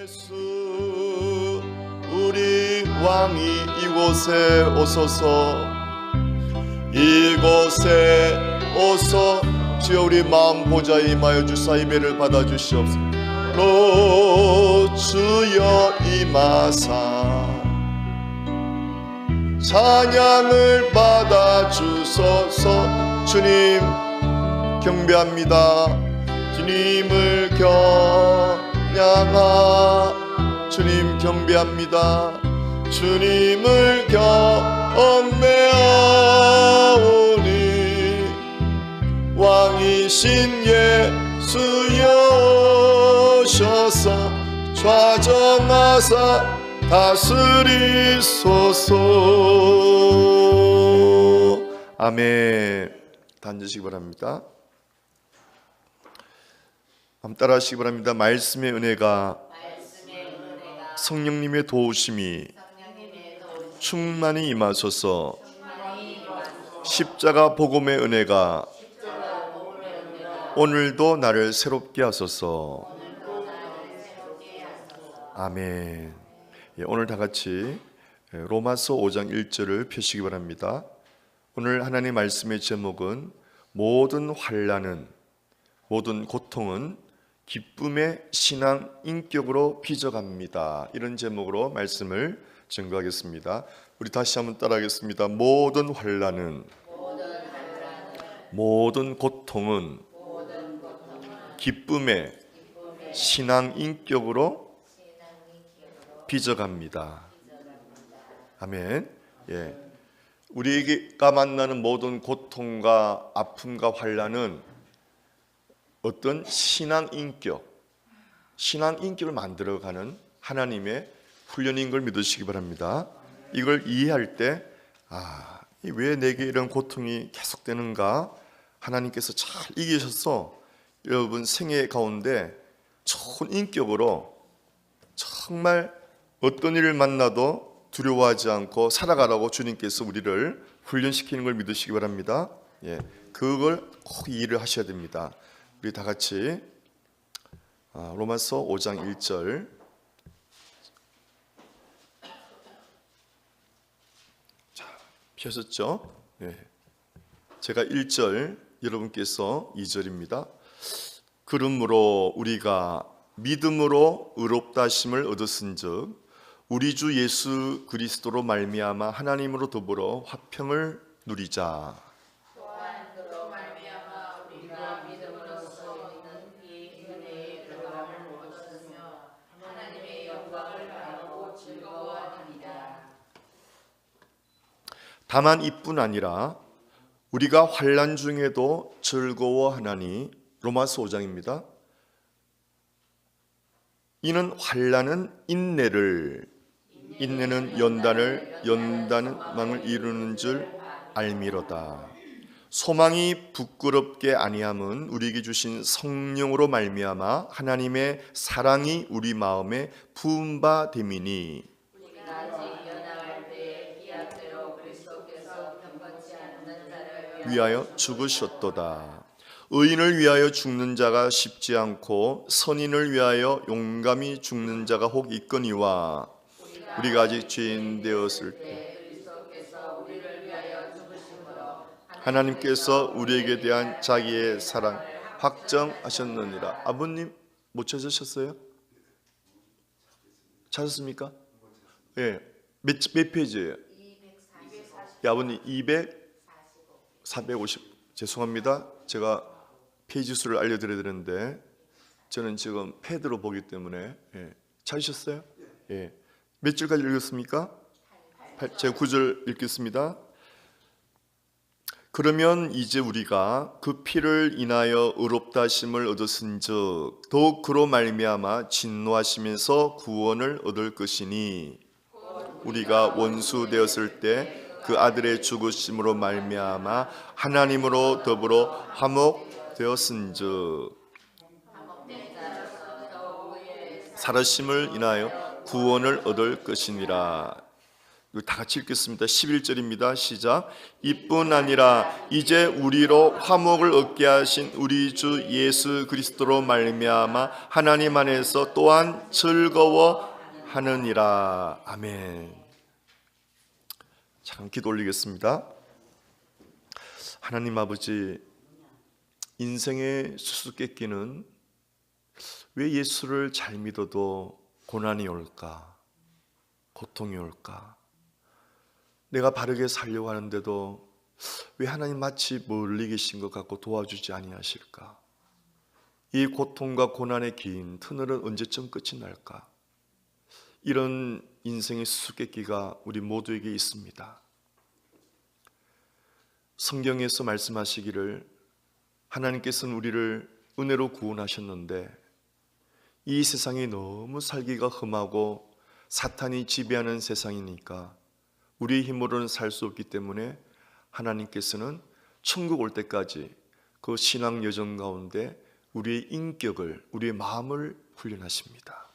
예수 우리 왕이 이곳에 오소서. 이곳에 오서 주여 우리 마음 보좌에 임하여 주사 예배를 받아 주시옵소서. 주여 임하사 찬양을 받아 주소서. 주님 경배합니다. 주님을 경량하 주님 경배합니다. 주님을 경배하오니 왕이신 예수여 오셔서 좌정하사 다스리소서. 아멘. 앉으시기 바랍니다. 한번 따라하시기 바랍니다. 말씀의 은혜가 성령님의 도우심이 충만히 임하소서. 십자가 복음의 은혜가 오늘도 나를 새롭게 하소서. 아멘. 오늘 다 같이 로마서 5장 1절을 펴시기 바랍니다. 오늘 하나님 말씀의 제목은 모든 환난은, 모든 고통은 기쁨의 신앙 인격으로 빚어갑니다. 이런 제목으로 말씀을 증거하겠습니다. 우리 다시 한번 따라하겠습니다. 모든 환난은, 모든 고통은 기쁨의 신앙 인격으로 빚어갑니다. 아멘. 예. 우리가 만나는 모든 고통과 아픔과 환난은 어떤 신앙 인격을 만들어가는 하나님의 훈련인 걸 믿으시기 바랍니다. 이걸 이해할 때 왜 내게 이런 고통이 계속되는가? 하나님께서 잘 이기셔서 여러분 생애 가운데 좋은 인격으로 정말 어떤 일을 만나도 두려워하지 않고 살아가라고 주님께서 우리를 훈련시키는 걸 믿으시기 바랍니다. 예, 그걸 꼭 이해를 하셔야 됩니다. 우리 다 같이 로마서 5장 1절 자, 펴셨죠? 예. 제가 1절, 여러분께서 2절입니다. 그러므로 우리가 믿음으로 의롭다 하심을 얻었은즉 우리 주 예수 그리스도로 말미암아 하나님으로 더불어 화평을 누리자. 또한 그로 말미암아 우리가 믿음으로써 있는 이 은혜에 들어감을 얻었으며 하나님의 영광을 바라고 즐거워합니다. 다만 이뿐 아니라 우리가 환난 중에도 즐거워하나니. 로마서 5장입니다. 이는 환난은 인내는 연단을, 연단은 망을 이루는 줄 알미로다. 소망이 부끄럽게 아니함은 우리에게 주신 성령으로 말미암아 하나님의 사랑이 우리 마음에 부은 바 됨이니. 우리가 아직 연약할 때에 기약대로 그리스도께서 경건치 않는 자를 위하여 죽으셨도다. 의인을 위하여 죽는 자가 쉽지 않고 선인을 위하여 용감히 죽는 자가 혹 있거니와 우리가 아직 죄인 되었을 때 그리스도께서 우리를 위하여 죽으심으로 하나님께서 우리에게 대한 자기의 사랑 확정하셨느니라. 아버님 못 찾으셨어요? 찾았습니까? 예. 몇 페이지예요? 240. 아버님 450. 죄송합니다. 제가 페이지 수를 알려드려야 되는데 저는 지금 패드로 보기 때문에. 예. 찾으셨어요? 예. 몇 줄까지 읽었습니까? 제가 9절 읽겠습니다. 그러면 이제 우리가 그 피를 인하여 의롭다 하심을 얻었은즉 더욱 그로 말미암아 진노하시면서 구원을 얻을 것이니 우리가 원수 되었을 때 그 아들의 죽으심으로 말미암아 하나님으로 더불어 화목되었은즉 살으심을 인하여 구원을 얻을 것이니라. 이거 다 같이 읽겠습니다. 11절입니다. 시작. 이뿐 아니라 이제 우리로 화목을 얻게 하신 우리 주 예수 그리스도로 말미암아 하나님 안에서 또한 즐거워하느니라. 아멘. 잠깐 기도 올리겠습니다. 하나님 아버지, 인생의 수수께끼는 왜 예수를 잘 믿어도 고난이 올까? 고통이 올까? 내가 바르게 살려고 하는데도 왜 하나님 마치 멀리 계신 것 같고 도와주지 아니하실까? 이 고통과 고난의 긴 터널은 언제쯤 끝이 날까? 이런 인생의 수수께끼가 우리 모두에게 있습니다. 성경에서 말씀하시기를 하나님께서는 우리를 은혜로 구원하셨는데 이 세상이 너무 살기가 험하고 사탄이 지배하는 세상이니까 우리의 힘으로는 살 수 없기 때문에 하나님께서는 천국 올 때까지 그 신앙 여정 가운데 우리의 인격을, 우리의 마음을 훈련하십니다.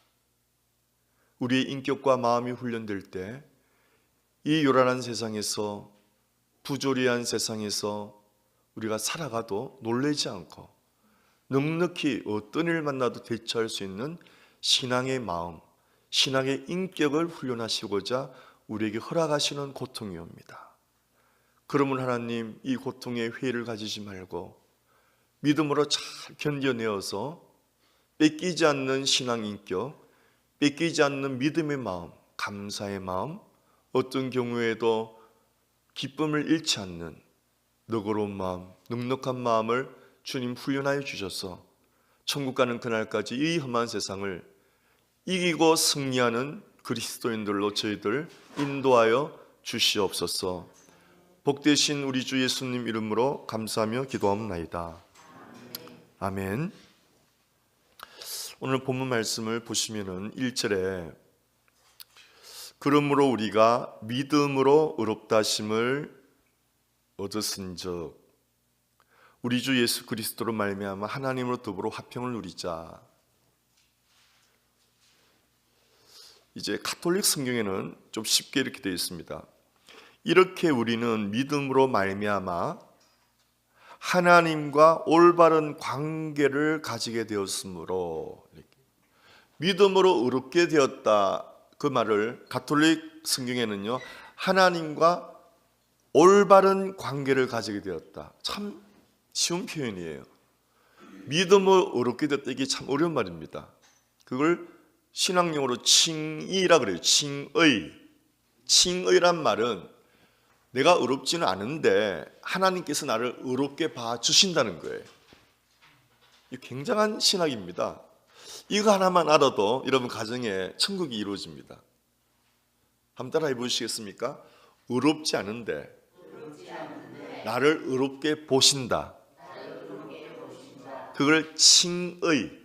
우리의 인격과 마음이 훈련될 때 이 요란한 세상에서, 부조리한 세상에서 우리가 살아가도 놀라지 않고 넉넉히 어떤 일을 만나도 대처할 수 있는 신앙의 마음, 신앙의 인격을 훈련하시고자 우리에게 허락하시는 고통이 옵니다. 그러면 하나님, 이 고통에 회의를 가지지 말고 믿음으로 잘 견뎌내어서 뺏기지 않는 신앙 인격, 뺏기지 않는 믿음의 마음, 감사의 마음, 어떤 경우에도 기쁨을 잃지 않는 너그러운 마음, 넉넉한 마음을 주님 훈련하여 주셔서 천국 가는 그날까지 이 험한 세상을 이기고 승리하는 그리스도인들로 저희들 인도하여 주시옵소서. 복되신 우리 주 예수님 이름으로 감사하며 기도하옵나이다. 아멘. 오늘 본문 말씀을 보시면은 1절에 그러므로 우리가 믿음으로 의롭다 하심을 얻었은즉 우리 주 예수 그리스도로 말미암아 하나님으로 더불어 화평을 누리자. 이제 가톨릭 성경에는 좀 쉽게 이렇게 되어 있습니다. 이렇게 우리는 믿음으로 말미암아 하나님과 올바른 관계를 가지게 되었으므로, 믿음으로 의롭게 되었다, 그 말을 가톨릭 성경에는요, 하나님과 올바른 관계를 가지게 되었다. 참 쉬운 표현이에요. 믿음으로 의롭게 되었다, 이게 참 어려운 말입니다. 그걸 신학용어로 칭의라 그래요. 칭의란 말은 내가 의롭지는 않은데 하나님께서 나를 의롭게 봐주신다는 거예요. 이 굉장한 신학입니다. 이거 하나만 알아도 여러분 가정에 천국이 이루어집니다. 한번 따라해 보시겠습니까? 의롭지 않은데 나를 의롭게 보신다. 그걸 칭의,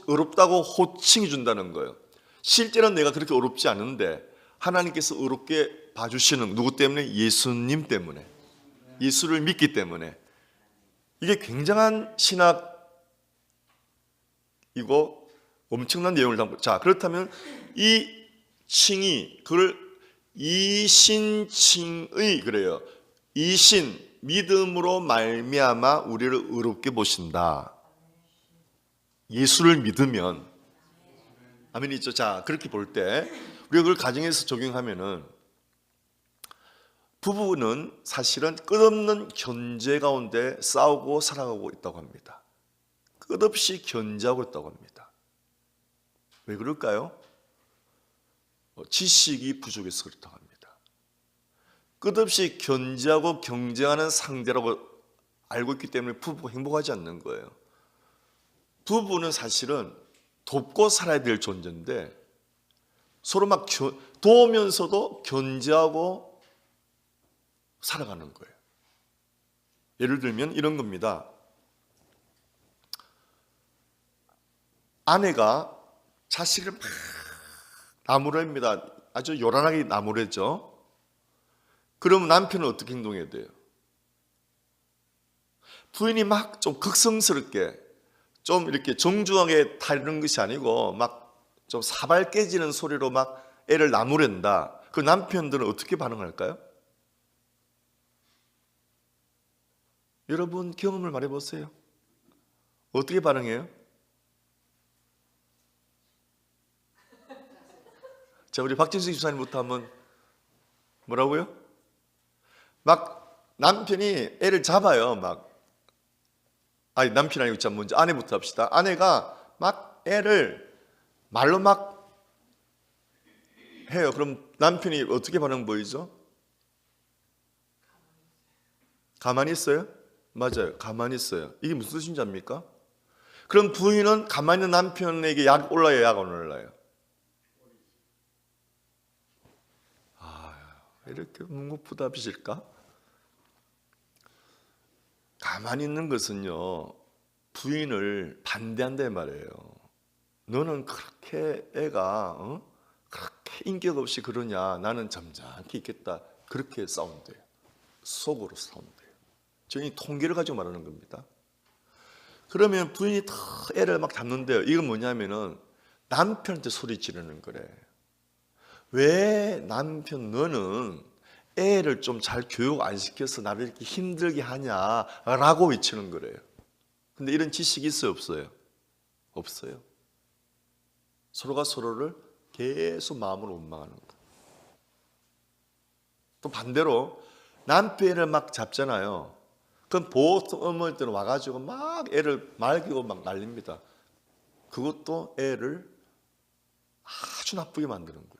의롭다고 호칭해 준다는 거예요. 실제로는 내가 그렇게 의롭지 않은데 하나님께서 의롭게 봐주시는, 누구 때문에? 예수님 때문에, 예수를 믿기 때문에. 이게 굉장한 신학이고 엄청난 내용을 담고. 자, 그렇다면 이 칭의, 그걸 이신칭의 그래요. 이신, 믿음으로 말미암아 우리를 의롭게 보신다. 예수를 믿으면, 아멘이죠. 자, 그렇게 볼 때 우리가 그걸 가정에서 적용하면은 부부는 사실은 끝없는 견제 가운데 싸우고 살아가고 있다고 합니다. 끝없이 견제하고 있다고 합니다. 왜 그럴까요? 지식이 부족해서 그렇다고 합니다. 끝없이 견제하고 경쟁하는 상대라고 알고 있기 때문에 부부가 행복하지 않는 거예요. 부부는 사실은 돕고 살아야 될 존재인데 서로 막 도우면서도 견제하고 살아가는 거예요. 예를 들면 이런 겁니다. 아내가 자식을 막 나무랍니다. 아주 요란하게 나무래죠. 그러면 남편은 어떻게 행동해야 돼요? 부인이 막 좀 극성스럽게 좀 이렇게 정중하게 다루는 것이 아니고 막 좀 사발 깨지는 소리로 막 애를 나무랜다. 그 남편들은 어떻게 반응할까요? 여러분 경험을 말해보세요. 어떻게 반응해요? 자, 우리 박진수 집사님부터 한번 뭐라고요? 막 남편이 애를 잡아요. 막 아니 남편이 아니고 참 먼저 아내부터 합시다. 아내가 막 애를 말로 막 해요. 그럼 남편이 어떻게 반응 보이죠? 가만히 있어요? 맞아요. 가만히 있어요. 이게 무슨 뜻인지 압니까? 그럼 부인은 가만히 있는 남편에게 약 올라요, 약 안 올라요? 이렇게 묵묵부답이실까? 가만히 있는 것은요, 부인을 반대한단 말이에요. 너는 그렇게 애가 그렇게 인격 없이 그러냐? 나는 점잖게 있겠다. 그렇게 싸운대요. 속으로 싸운대요. 저희 통계를 가지고 말하는 겁니다. 그러면 부인이 더 애를 막 잡는데요. 이건 뭐냐면은 남편한테 소리 지르는 거래. 왜 남편 너는 애를 좀 잘 교육 안 시켜서 나를 이렇게 힘들게 하냐라고 외치는 거래요. 근데 이런 지식이 있어요, 없어요? 없어요. 서로가 서로를 계속 마음으로 원망하는 거예요. 또 반대로 남편을 막 잡잖아요. 그럼 보통 어머니들은 와가지고 막 애를 말리고 막 날립니다. 그것도 애를 아주 나쁘게 만드는 거예요.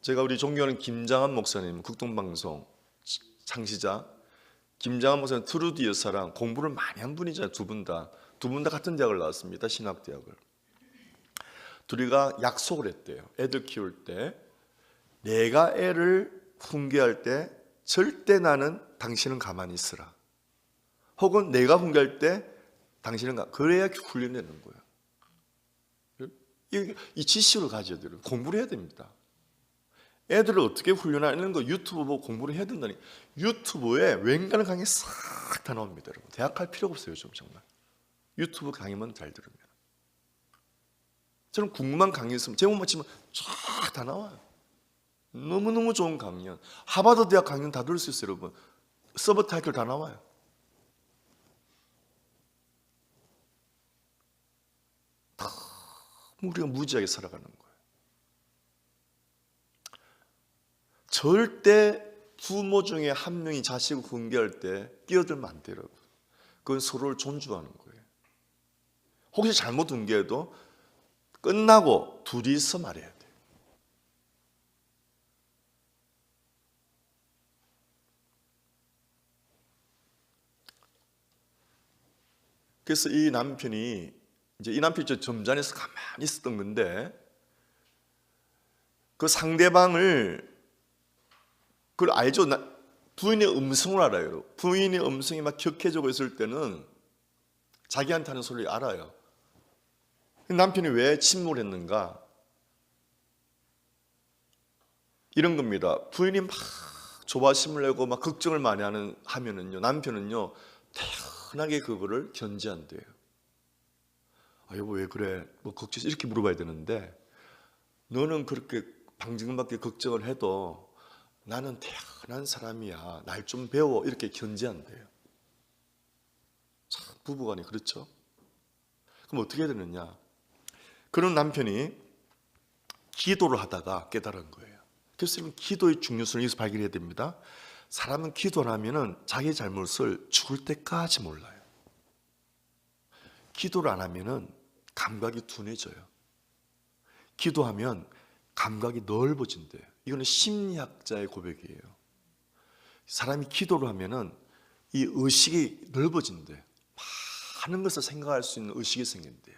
제가 우리 존경하는 김장한 목사님, 극동방송 창시자 김장한 목사님 트루디 여사랑 공부를 많이 한 분이잖아요. 두 분 다 같은 대학을 나왔습니다. 신학대학을. 둘이가 약속을 했대요. 애들 키울 때 내가 애를 훈계할 때 절대 나는 당신은 가만히 있으라. 혹은 내가 훈계할 때 당신은 그래야 훈련되는 거예요. 이 지식을 가져야 돼요. 공부를 해야 됩니다. 애들을 어떻게 훈련하는 거 유튜브 보고 공부를 해야 된다니. 유튜브에 웬간한 강의 싹 다 나옵니다. 여러분 대학 갈 필요가 없어요. 요즘 정말 유튜브 강의만 잘 들으면. 저는 궁금한 강의 있으면 제목만 치면 쫙 다 나와요. 너무너무 좋은 강의는 하버드 대학 강의는 다 들을 수 있어요. 여러분 서브 타이틀 다 나와요. 다 우리가 무지하게 살아가는 거예요. 절대 부모 중에 한 명이 자식을 훈계할 때 끼어들면 안 돼요. 여러분. 그건 서로를 존중하는 거예요. 혹시 잘못 훈계해도 끝나고 둘이서 말해야 돼요. 그래서 이 남편이 점잖아서 가만히 있었던 건데 그 상대방을 그걸 알죠? 부인의 음성을 알아요. 부인의 음성이 막 격해지고 있을 때는 자기한테 하는 소리를 알아요. 남편이 왜 침묵을 했는가? 이런 겁니다. 부인이 막 조바심을 내고 막 걱정을 많이 하면은요, 남편은요, 태연하게 그거를 견제한대요. 여보 왜 그래? 뭐 걱정 이렇게 물어봐야 되는데 너는 그렇게 방증밖에 걱정을 해도 나는 태어난 사람이야. 날 좀 배워. 이렇게 견제한대요. 참 부부간에 그렇죠? 그럼 어떻게 해야 되느냐? 그런 남편이 기도를 하다가 깨달은 거예요. 그래서 여러분 기도의 중요성을 여기서 발견해야 됩니다. 사람은 기도를 하면은 자기 잘못을 죽을 때까지 몰라요. 기도를 안 하면은 감각이 둔해져요. 기도하면 감각이 넓어진대요. 이거는 심리학자의 고백이에요. 사람이 기도를 하면은 이 의식이 넓어진대요. 많은 것을 생각할 수 있는 의식이 생긴대요.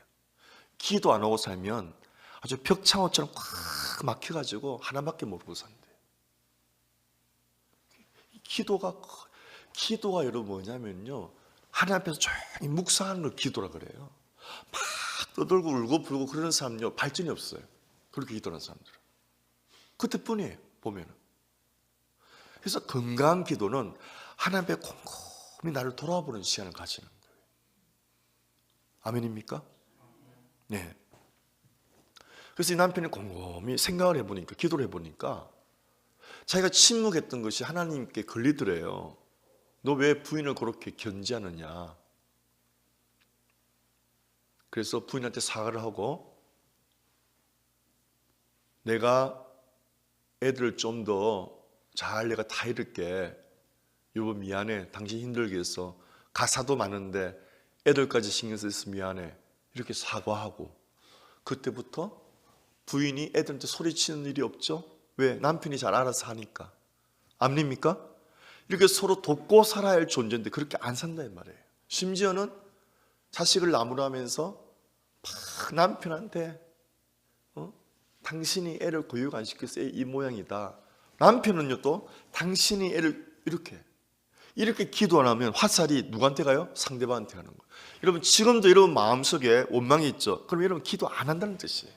기도 안 하고 살면 아주 벽창호처럼 꽉 막혀가지고 하나밖에 모르고 산대요. 기도가 여러분 뭐냐면요, 하나님 앞에서 조용히 묵상하는 걸 기도라 그래요. 막 떠들고 울고 불고 그러는 사람은요 발전이 없어요. 그렇게 기도하는 사람들은 그때뿐이에요. 보면은. 그래서 건강한 기도는 하나님 앞에 곰곰이 나를 돌아보는 시간을 가지는 거예요. 아멘입니까? 네. 그래서 이 남편이 곰곰이 생각을 해보니까, 기도를 해보니까 자기가 침묵했던 것이 하나님께 걸리더래요. 너 왜 부인을 그렇게 견제하느냐. 그래서 부인한테 사과를 하고, 내가 애들을 좀 더 잘 내가 다 이룰게. 여보 미안해. 당신 힘들게 해서 가사도 많은데 애들까지 신경 써서 미안해. 이렇게 사과하고, 그때부터 부인이 애들한테 소리치는 일이 없죠. 왜? 남편이 잘 알아서 하니까. 아닙니까? 이렇게 서로 돕고 살아야 할 존재인데 그렇게 안 산다 이 말이에요. 심지어는 자식을 나무라면서 막 남편한테 당신이 애를 교육 안 시켜서 애 이 모양이다. 남편은요 또 당신이 애를 이렇게 기도 안 하면 화살이 누구한테 가요? 상대방한테 가는 거예요. 여러분 지금도 여러분 마음속에 원망이 있죠. 그럼 여러분 기도 안 한다는 뜻이에요.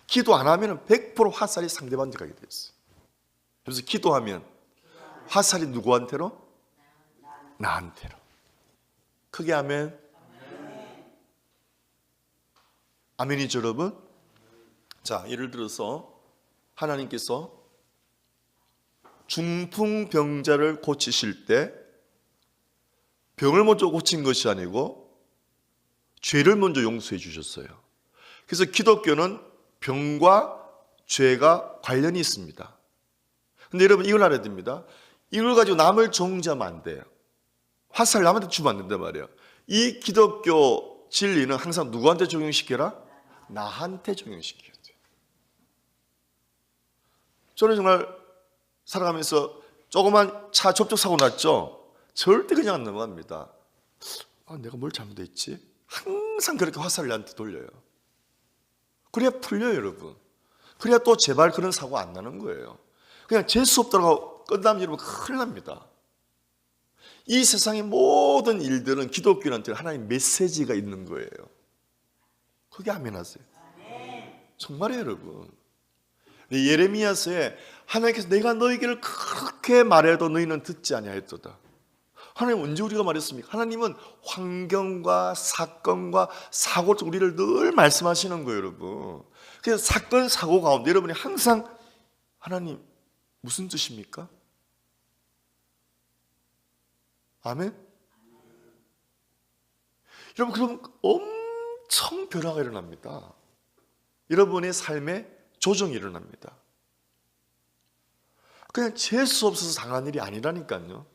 기도 안 하면 100% 화살이 상대방한테 가게 돼 있어요. 그래서 기도하면 화살이 누구한테로? 나한테로. 크게 하면 아멘이죠 여러분? 자, 예를 들어서 하나님께서 중풍병자를 고치실 때 병을 먼저 고친 것이 아니고 죄를 먼저 용서해 주셨어요. 그래서 기독교는 병과 죄가 관련이 있습니다. 근데 여러분 이걸 알아야 됩니다. 이걸 가지고 남을 정죄하면 안 돼요. 화살 남한테 주면 안 된단 말이에요. 이 기독교 진리는 항상 누구한테 적용시켜라? 나한테 적용시켜야 돼요. 저는 정말 살아가면서 조그만 차 접촉사고 났죠? 절대 그냥 안 넘어갑니다. 내가 뭘 잘못했지? 항상 그렇게 화살을 나한테 돌려요. 그래야 풀려요 여러분. 그래야 또 제발 그런 사고 안 나는 거예요. 그냥 재수 없다고 끝나면 여러분 큰일 납니다. 이 세상의 모든 일들은 기독교인한테 하나님의 메시지가 있는 거예요. 그게 아멘 하세요. 정말이에요 여러분. 예레미야서에 하나님께서 내가 너희에게 그렇게 말해도 너희는 듣지 아니하였도다. 하나님 언제 우리가 말했습니까? 하나님은 환경과 사건과 사고 중 우리를 늘 말씀하시는 거예요 여러분. 그래서 사건 사고 가운데 여러분이 항상 하나님 무슨 뜻입니까? 아멘? 여러분 그럼 엄청 변화가 일어납니다. 여러분의 삶에 조정이 일어납니다. 그냥 재수 없어서 당한 일이 아니라니까요.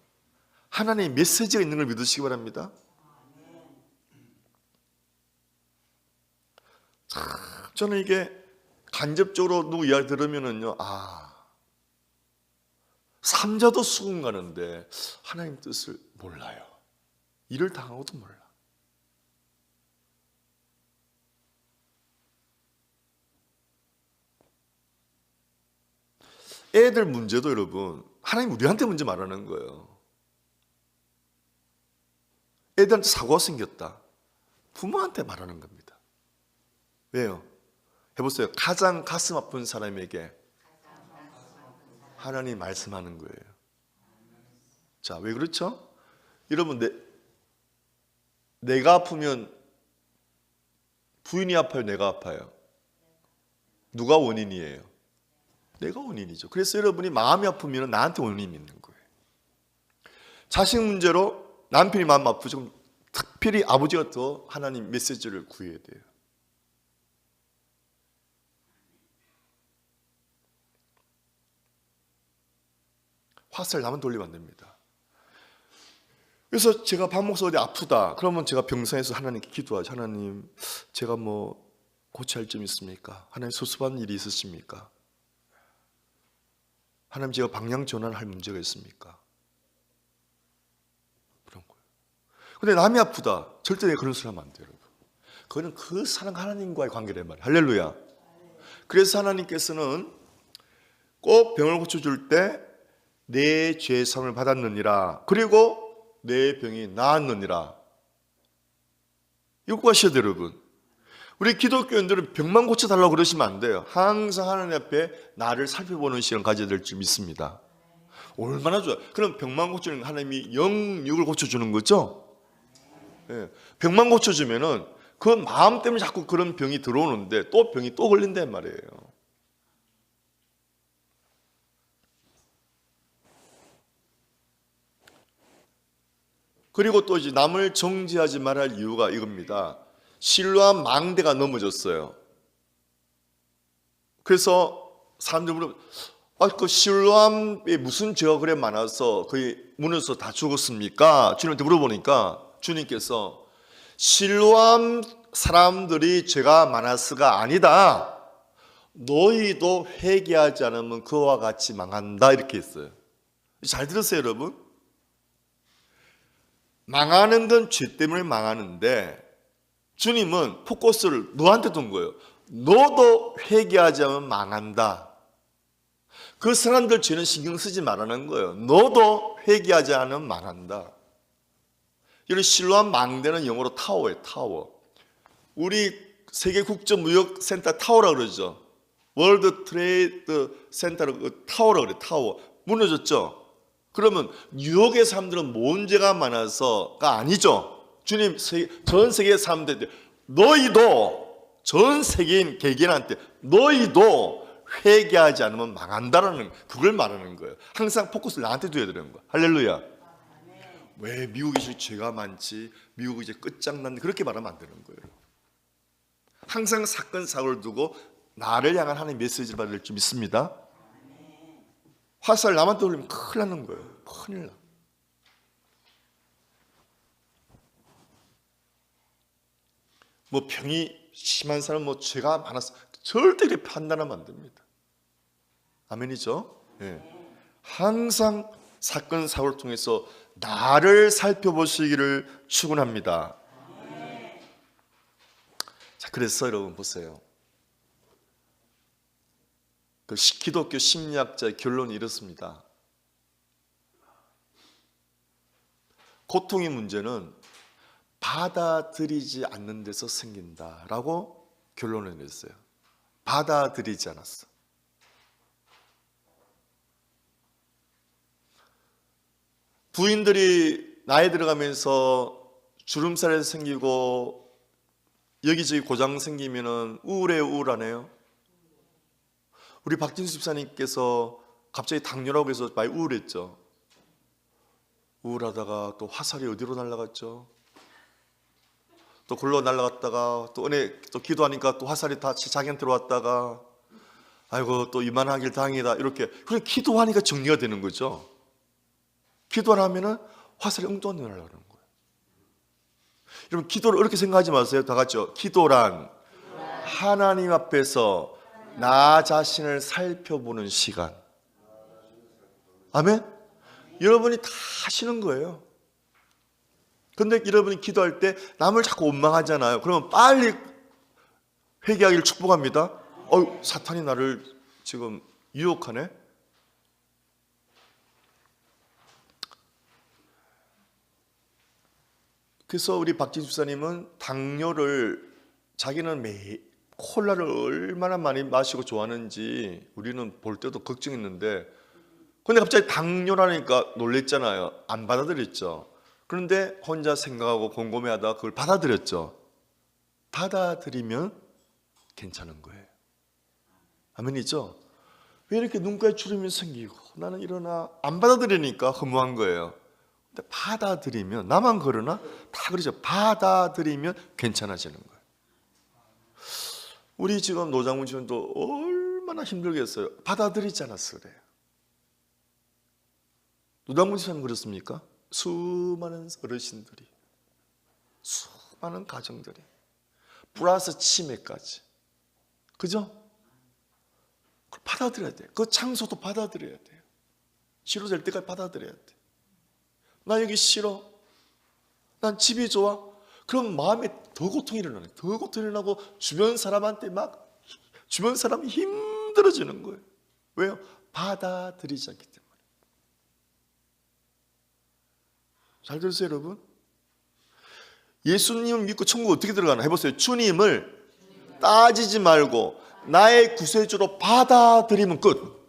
하나님의 메시지가 있는 걸 믿으시기 바랍니다. 저는 이게 간접적으로 누구 이야기 들으면은요, 삼자도 수군 가는데 하나님 뜻을 몰라요. 일을 당하고도 몰라. 애들 문제도 여러분 하나님 우리한테 문제 말하는 거예요. 애들한테 사고가 생겼다. 부모한테 말하는 겁니다. 왜요? 해보세요. 가장 가슴 아픈 사람에게 하나님 말씀하는 거예요. 자, 왜 그렇죠? 여러분 내가 아프면 부인이 아파요? 내가 아파요? 누가 원인이에요? 내가 원인이죠. 그래서 여러분이 마음이 아프면 나한테 원인이 있는 거예요. 자식 문제로 남편이 마음 아프죠. 그럼 특별히 아버지가 더 하나님 메시지를 구해야 돼요. 화살 나만 돌리면 안 됩니다. 그래서 제가 박 목사 어디 아프다 그러면 제가 병상에서 하나님께 기도하죠. 하나님 제가 뭐 고쳐야 할 점이 있습니까? 하나님 소소한 일이 있으십니까? 하나님 제가 방향 전환할 문제가 있습니까? 그런 거예요. 근데 남이 아프다 절대 내가 그런 소리 하면 안 돼요. 여러분. 그거는 그 사랑 하나님과의 관계란 말이에요. 할렐루야. 그래서 하나님께서는 꼭 병을 고쳐줄 때 내 죄의 사함을 받았느니라. 그리고 내 병이 나았느니라. 이거 꼭 하셔야 돼요 여러분. 우리 기독교인들은 병만 고쳐달라고 그러시면 안 돼요. 항상 하나님 앞에 나를 살펴보는 시간 가져야 될 줄 믿습니다. 얼마나 좋아요. 그럼 병만 고쳐주는 하나님이 영육을 고쳐주는 거죠. 네. 병만 고쳐주면은 그 마음 때문에 자꾸 그런 병이 들어오는데 또 병이 또 걸린단 말이에요. 그리고 또 이제 남을 정죄하지 말할 이유가 이겁니다. 실로암 망대가 넘어졌어요. 그래서 사람들이 물어요. 그 실로암에 무슨 죄가 그래 많아서 거의 무너져서 다 죽었습니까? 주님한테 물어보니까 주님께서 실로암 사람들이 죄가 많았으가 아니다. 너희도 회개하지 않으면 그와 같이 망한다. 이렇게 했어요. 잘 들으세요, 여러분. 망하는 건 죄 때문에 망하는데 주님은 포커스를 너한테 둔 거예요. 너도 회개하지 않으면 망한다. 그 사람들 죄는 신경 쓰지 말라는 거예요. 너도 회개하지 않으면 망한다. 이런 실로암 망대는 영어로 타워예요. 타워. 우리 세계 국제무역센터 타워라고 그러죠. 월드 트레이드 센터로 그 타워라고 그래요. 타워. 무너졌죠. 그러면 뉴욕의 사람들은 뭔 죄가 많아서가 아니죠. 주님 전 세계 사람들한테 너희도 전 세계인 개개인한테 너희도 회개하지 않으면 망한다라는 그걸 말하는 거예요. 항상 포커스를 나한테 둬야 되는 거야. 할렐루야. 왜 미국이 죄가 많지? 미국이 이제 끝장났는데 그렇게 말하면 안 되는 거예요. 항상 사건 사고를 두고 나를 향한 하나님의 메시지를 받을 줄 믿습니다. 화살 남한테 올리면 큰일 나는 거예요. 큰일 나. 뭐 병이 심한 사람 뭐 죄가 많아서 절대 그렇게 판단하면 안 됩니다. 아멘이죠? 네. 항상 사건 사고를 통해서 나를 살펴보시기를 축원합니다. 자, 그래서 여러분 보세요. 그 기독교 심리학자의 결론이 이렇습니다. 고통의 문제는 받아들이지 않는 데서 생긴다라고 결론을 냈어요. 받아들이지 않았어. 부인들이 나이 들어가면서 주름살이 생기고 여기저기 고장 생기면은 우울하네요. 우리 박진수 집사님께서 갑자기 당뇨라고 해서 많이 우울했죠. 우울하다가 또 화살이 어디로 날아갔죠? 또 굴러 날아갔다가 또 은혜 또 기도하니까 또 화살이 다시 자기한테로 왔다가 아이고 또 이만하길 다행이다 이렇게 그래 기도하니까 정리가 되는 거죠. 기도를 하면은 화살이 엉뚱한 데 날아가는 거예요. 여러분 기도를 이렇게 생각하지 마세요. 다 같이요. 기도란 하나님 앞에서 나 자신을 살펴보는 시간. 아멘? 여러분이 다 하시는 거예요. 근데 여러분이 기도할 때 남을 자꾸 원망하잖아요. 그러면 빨리 회개하기를 축복합니다. 사탄이 나를 지금 유혹하네. 그래서 우리 박진수 집사님은 당뇨를 자기는 매일 콜라를 얼마나 많이 마시고 좋아하는지 우리는 볼 때도 걱정했는데 근데 갑자기 당뇨라니까 놀랬잖아요. 안 받아들였죠. 그런데 혼자 생각하고 곰곰해하다가 그걸 받아들였죠. 받아들이면 괜찮은 거예요. 아멘이죠? 왜 이렇게 눈가에 주름이 생기고 나는 일어나 안 받아들이니까 허무한 거예요. 근데 받아들이면 나만 그러나? 다 그러죠. 받아들이면 괜찮아지는 거예요. 우리 지금 노장훈 지원도 얼마나 힘들겠어요. 받아들이지 않았어 그래요. 노장훈 지원 그렇습니까? 수많은 어르신들이 수많은 가정들이 플러스 치매까지 그죠? 그걸 받아들여야 돼요. 그 장소도 받아들여야 돼요. 치료될 때까지 받아들여야 돼요. 나 여기 싫어. 난 집이 좋아. 그럼 마음에 더 고통이 일어나요. 더 고통이 일어나고 주변 사람한테 막 주변 사람이 힘들어지는 거예요. 왜요? 받아들이지 않기 때문에. 잘 들으세요 여러분. 예수님을 믿고 천국 어떻게 들어가나 해보세요. 주님을 따지지 말고 나의 구세주로 받아들이면 끝.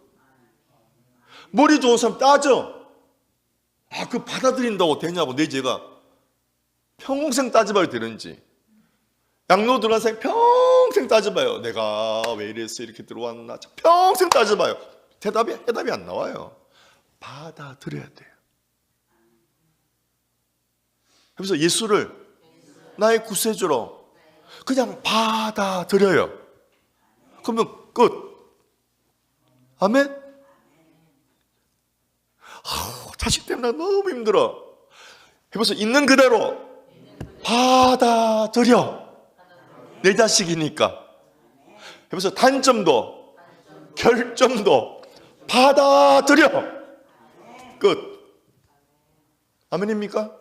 머리 좋은 사람 따져. 그 받아들인다고 되냐고 내 죄가 평생 따져봐야 되는지. 양로 들어간 사람이 평생 따져봐요. 내가 왜 이래서 이렇게 들어왔나? 평생 따져봐요. 해답이 안 나와요. 받아들여야 돼요. 그래서 예수를 나의 구세주로 그냥 받아들여요. 그러면 끝. 아멘? 자식 때문에 너무 힘들어. 해보세요. 있는 그대로 받아들여. 내 자식이니까. 해보세요. 단점도 결점도 받아들여. 끝. 아멘입니까?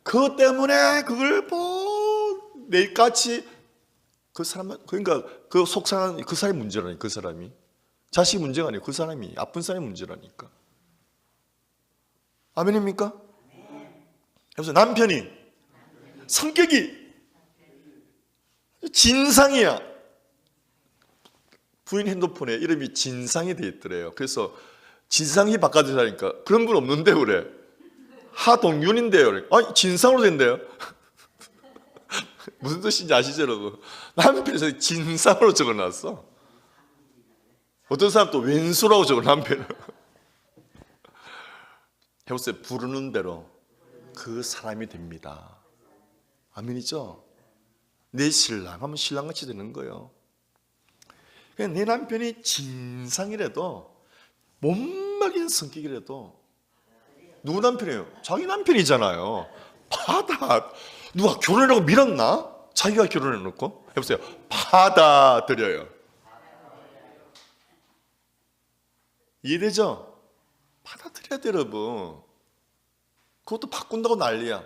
그것 때문에 그걸 내일같이 그 사람은, 그러니까 그 속상한 그 사람이 문제라니. 그 사람이 자식이 문제가 아니에요. 그 사람이 아픈 사람이 문제라니까. 아멘입니까? 그래서 남편이 성격이 진상이야. 부인 핸드폰에 이름이 진상이 돼 있더래요. 그래서 진상이 바꿔주자니까 그런 분 없는데 그래. 하동윤인데요. 아니 진상으로 된대요. 무슨 뜻인지 아시죠 여러분? 남편에서 진상으로 적어놨어. 어떤 사람 또 왼수라고 적어 남편을. 해보세요. 부르는 대로 그 사람이 됩니다. 아멘이죠? 내 신랑 하면 신랑같이 되는 거예요. 내 남편이 진상이라도 못 먹인 성격이라도 누구 남편이에요? 자기 남편이잖아요. 누가 결혼하라고 밀었나? 자기가 결혼해놓고. 해보세요. 받아들여요. 이해되죠? 받아들여야 돼요 여러분. 그것도 바꾼다고 난리야.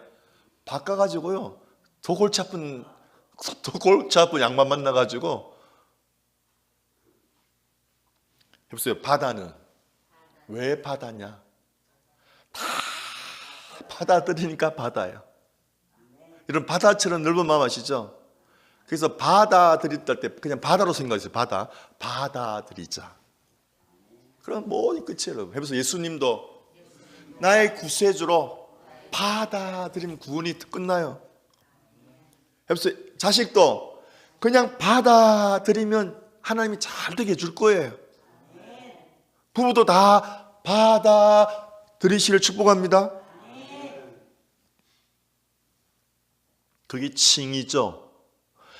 바꿔가지고요 더 골치 아픈 양반 만나가지고. 해보세요. 바다는 왜 바다냐? 다 받아들이니까 바다예요. 이런 바다처럼 넓은 마음 아시죠? 그래서 받아들일 때 그냥 바다로 생각하세요. 받아들이자. 그럼 모든 끝이에요. 해보세요. 예수님도 나의 구세주로 받아들이면 구원이 끝나요. 해보세요. 자식도 그냥 받아들이면 하나님이 잘 되게 해줄 거예요. 부부도 다 받아들이시를 축복합니다. 그게 칭이죠.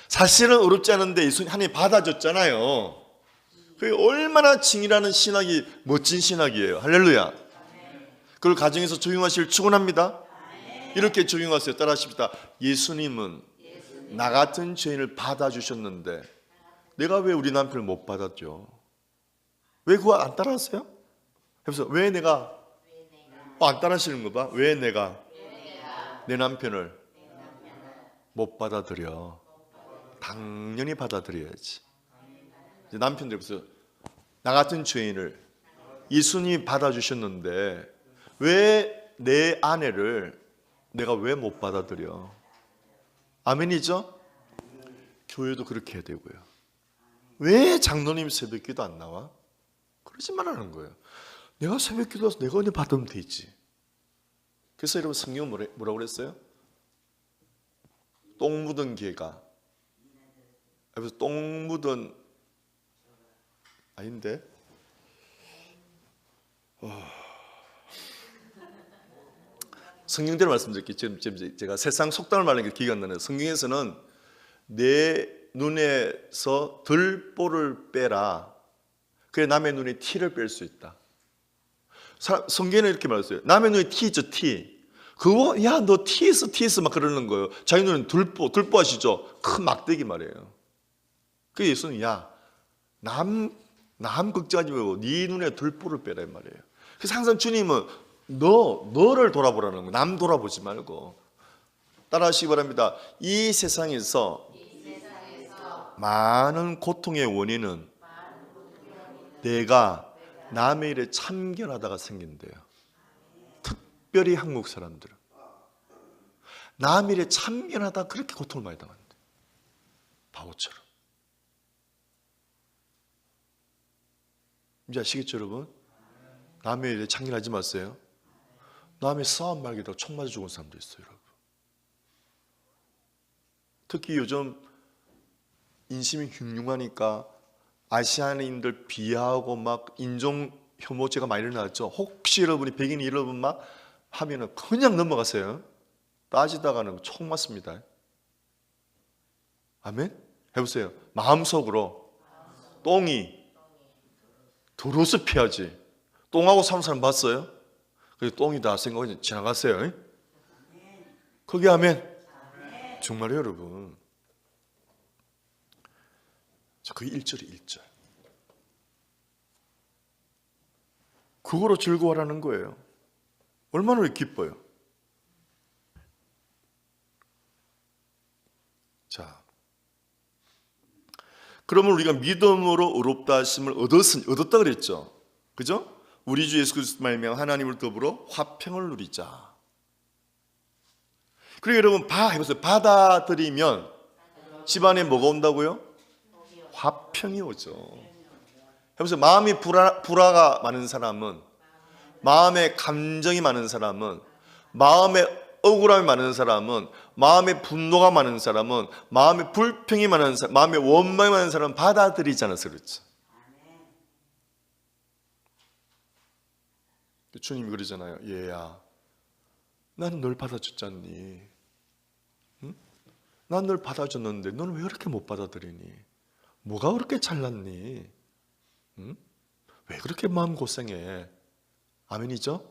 사실은 어렵지 않은데 예수님 하나님이 받아줬잖아요. 그게 얼마나 칭이라는 신학이 멋진 신학이에요. 할렐루야. 그걸 가정에서 적용하시길 축원합니다. 이렇게 적용하세요. 따라하십시다. 예수님은 나 같은 죄인을 받아주셨는데 내가 왜 우리 남편을 못 받았죠? 왜 그거 안 따라하세요? 해보세요. 왜 내가 안 따라하시는 거 봐. 왜 내가 내 남편을 못 받아들여? 당연히 받아들여야지. 이제 남편들 보세요. 나 같은 죄인을 예수님이 받아주셨는데 왜 내 아내를 내가 왜 못 받아들여? 아멘이죠? 교회도 그렇게 해야 되고요. 왜 장로님 새벽기도 안 나와? 그러지 말라는 거예요. 내가 새벽기도 와서 내가 은혜 받으면 되지. 그래서 여러분 성경은 뭐라고 그랬어요? 똥 묻은 개가, 그래서 똥 묻은 아닌데 성경대로 말씀드릴게요. 지금 제가 세상 속담을 말하는 게 기가 안 나네요. 성경에서는 내 눈에서 들보를 빼라. 그래 남의 눈에 티를 뺄 수 있다. 성경에는 이렇게 말했어요. 남의 눈에 티 있죠, 티. 그거 야 너 티했어 막 그러는 거예요. 자기 눈에는 들보 아시죠? 큰 막대기 말이에요. 그 예수는 남 걱정하지 말고 네 눈에 들보를 빼라 이 말이에요. 그래서 항상 주님은 너를 돌아보라는 거예요. 남 돌아보지 말고. 따라하시기 바랍니다. 이 세상에서 많은 고통의 원인은 내가 남의 일에 참견하다가 생긴대요. 특별히 한국 사람들은 남의 일에 참견하다 그렇게 고통을 많이 당한대. 바보처럼. 이제 아시겠죠 여러분? 남의 일에 참견하지 마세요. 남의 싸움 말기다가 총 맞아 죽은 사람도 있어요 여러분. 특히 요즘 인심이 흉흉하니까 아시아인들 비하하고 막 인종 혐오죄가 많이 일어났죠. 혹시 여러분이 백인 여러분 막 하면은 그냥 넘어가세요. 따지다가는 총 맞습니다. 아멘? 해보세요. 마음속으로 똥이 더러워서 피하지. 똥하고 사는 사람 봤어요? 그게 똥이다 생각하고 지나갔어요. 그게 아멘? 정말요 여러분. 그게 1절이 1절. 그거로 즐거워하라는 거예요. 얼마나 기뻐요. 자, 그러면 우리가 믿음으로 의롭다 하심을 얻었다 그랬죠. 그죠? 우리 주 예수 그리스도 말미암아 하나님을 더불어 화평을 누리자. 그리고 여러분 해보세요. 받아들이면 집안에 뭐가 온다고요? 화평이 오죠. 해보세요. 마음이 불화가 많은 사람은, 마음에 감정이 많은 사람은, 마음에 억울함이 많은 사람은, 마음에 분노가 많은 사람은, 마음에 불평이 많은 사람, 마음에 원망이 많은 사람은 받아들이지 않아서 그렇죠. 주님이 그러잖아요. 얘야, 나는 널 받아줬잖니. 응? 난 널 받아줬는데 너는 왜 그렇게 못 받아들이니? 뭐가 그렇게 잘났니? 응? 왜 그렇게 마음고생해? 아멘이죠?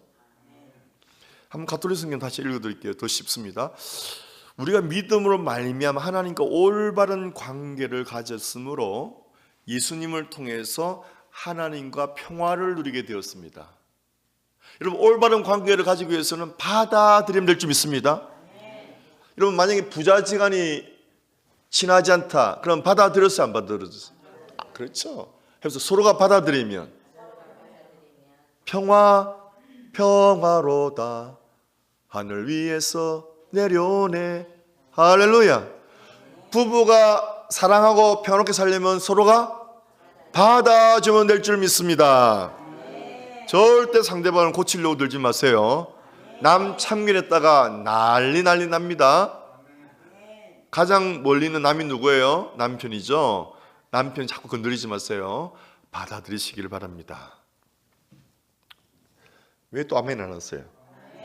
한번 가톨릭 성경 다시 읽어드릴게요. 더 쉽습니다. 우리가 믿음으로 말미암아 하나님과 올바른 관계를 가졌으므로 예수님을 통해서 하나님과 평화를 누리게 되었습니다. 여러분 올바른 관계를 가지기 위해서는 받아들이면 될 줄 믿습니다. 여러분 만약에 부자지간이 친하지 않다. 그럼 받아들였어요? 안 받아들였어요? 그렇죠. 그래서 서로가 받아들이면 평화로다 하늘 위에서 내려오네. 할렐루야. 부부가 사랑하고 평화롭게 살려면 서로가 받아주면 될 줄 믿습니다. 절대 상대방을 고치려고 들지 마세요. 남 참견했다가 난리 납니다. 가장 멀리 있는 남이 누구예요? 남편이죠. 남편 자꾸 건드리지 마세요. 받아들이시기를 바랍니다. 왜 또 아멘 안 하세요?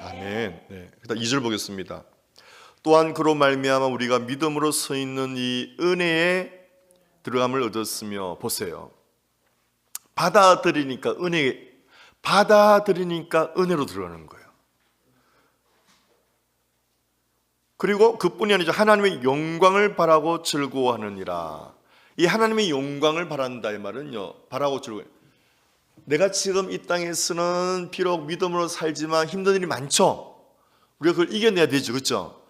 아멘. 네. 그다음 2절 보겠습니다. 또한 그로 말미암아 우리가 믿음으로 서 있는 이 은혜에 들어감을 얻었으며, 보세요. 받아들이니까 은혜로 들어가는 거예요. 그리고 그뿐이 아니죠. 하나님의 영광을 바라고 즐거워하느니라. 이 하나님의 영광을 바란다 이 말은요, 바라고 즐거워해요. 내가 지금 이 땅에서는 비록 믿음으로 살지만 힘든 일이 많죠. 우리가 그걸 이겨내야 되죠. 그렇죠?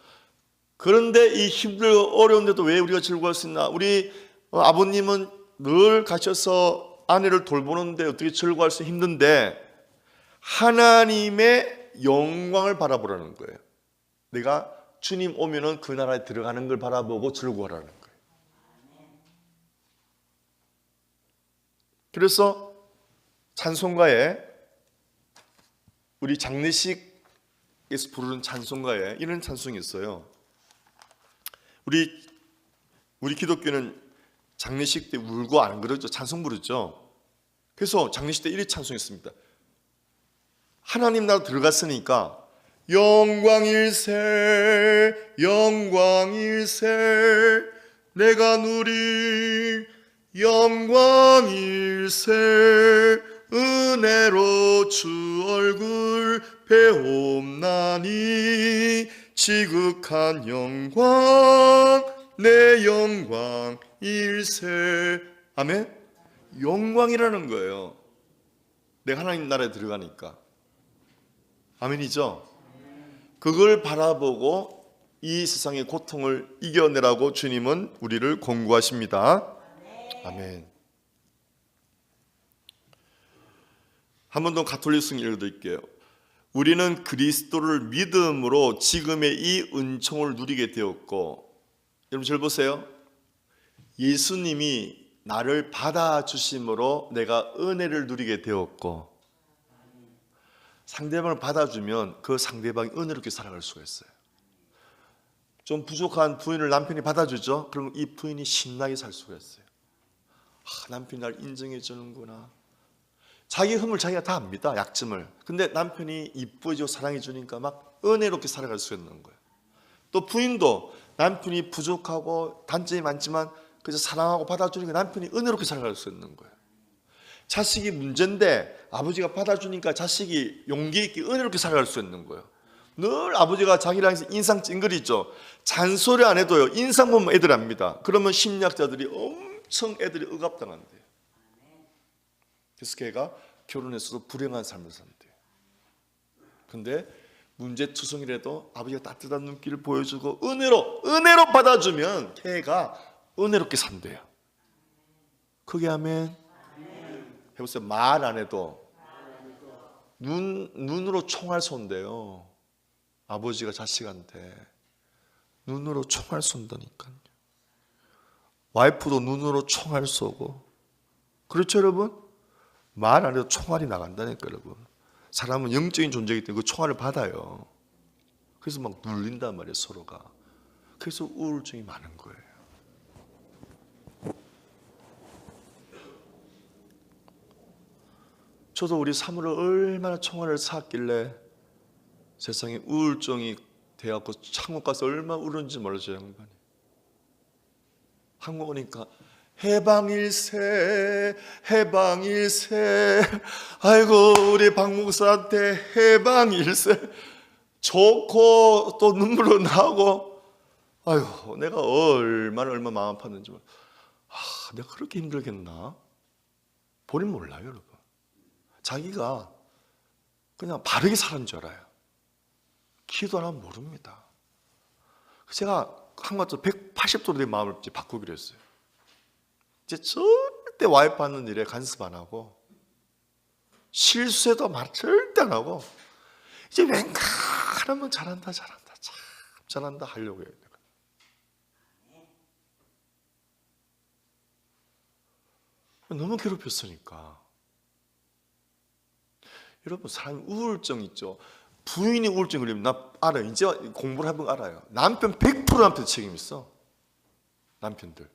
그런데 이 힘들고 어려운데도 왜 우리가 즐거워할 수 있나? 우리 아버님은 늘 가셔서 아내를 돌보는데 어떻게 즐거워할 수 힘든데 하나님의 영광을 바라보라는 거예요. 내가 주님 오면은 그 나라에 들어가는 걸 바라보고 즐거워하라는 거예요. 그래서 찬송가에, 우리 장례식에서 부르는 찬송가에 이런 찬송이 있어요. 우리 기독교는 장례식 때 울고 안 그러죠. 찬송 부르죠. 그래서 장례식 때 이런 찬송이 있습니다. 하나님 나라 들어갔으니까 영광일세 내가 누릴 영광일세 은혜로 주 얼굴 배옵나니 지극한 영광 내 영광일세. 아멘. 영광이라는 거예요. 내가 하나님 나라에 들어가니까. 아멘이죠. 그걸 바라보고 이 세상의 고통을 이겨내라고 주님은 우리를 권고하십니다. 아멘. 한 번 더 가톨릭 성경 읽어드릴게요. 우리는 그리스도를 믿음으로 지금의 이 은총을 누리게 되었고, 여러분 잘 보세요. 예수님이 나를 받아주심으로 내가 은혜를 누리게 되었고, 상대방을 받아주면 그 상대방이 은혜롭게 살아갈 수가 있어요. 좀 부족한 부인을 남편이 받아주죠. 그럼 이 부인이 신나게 살 수가 있어요. 남편이 날 인정해 주는구나. 자기 흠을 자기가 다 압니다. 약점을. 근데 남편이 이뻐지고 사랑해 주니까 막 은혜롭게 살아갈 수 있는 거예요. 또 부인도 남편이 부족하고 단점이 많지만 그래서 사랑하고 받아주니까 남편이 은혜롭게 살아갈 수 있는 거예요. 자식이 문제인데 아버지가 받아주니까 자식이 용기 있게 은혜롭게 살아갈 수 있는 거예요. 늘 아버지가 자기를 향해서 인상 찡그리죠. 잔소리 안 해도요, 인상 보면 애들 압니다. 그러면 심리학자들이 엄청 애들이 억압당한대요. 그래서 걔가 결혼했어도 불행한 삶을 산대요. 근데 문제투성이라도 아버지가 따뜻한 눈길을 보여주고 은혜로 받아주면 걔가 은혜롭게 산대요. 크게 하면 해보세요. 말 안 해도 눈으로 총알 쏜대요. 아버지가 자식한테 눈으로 총알 쏜다니까요. 와이프도 눈으로 총알 쏘고. 그렇죠 여러분? 말 안 해도 총알이 나간다니까 여러분. 사람은 영적인 존재이기 때문에 그 총알을 받아요. 그래서 막 눌린단 말이에요 서로가. 그래서 우울증이 많은 거예요. 저도 우리 사모를 얼마나 총알을 쐈길래 세상에 우울증이 돼갖고 한국 가서 얼마나 울었는지 몰랐죠 양반이. 한국 오니까 해방일세 아이고 우리 박 목사한테 해방일세 좋고 또 눈물로 나오고 아이고 내가 얼마나 마음 아팠는지 몰라. 내가 그렇게 힘들겠나? 본인 몰라요 여러분. 자기가 그냥 바르게 사는 줄 알아요. 기도 안 하면 모릅니다. 제가 한번도 180도로 내 마음을 바꾸기로 했어요. 이제 절대 와이프 하는 일에 간섭 안 하고 실수해도 말 절대 안 하고 이제 웬간하면 잘한다 참 잘한다 하려고 해요. 너무 괴롭혔으니까. 여러분 사람이 우울증 있죠. 부인이 우울증 걸리면 나 알아요. 이제 공부를 해보면 알아요. 남편 100% 남편 책임 있어. 남편들.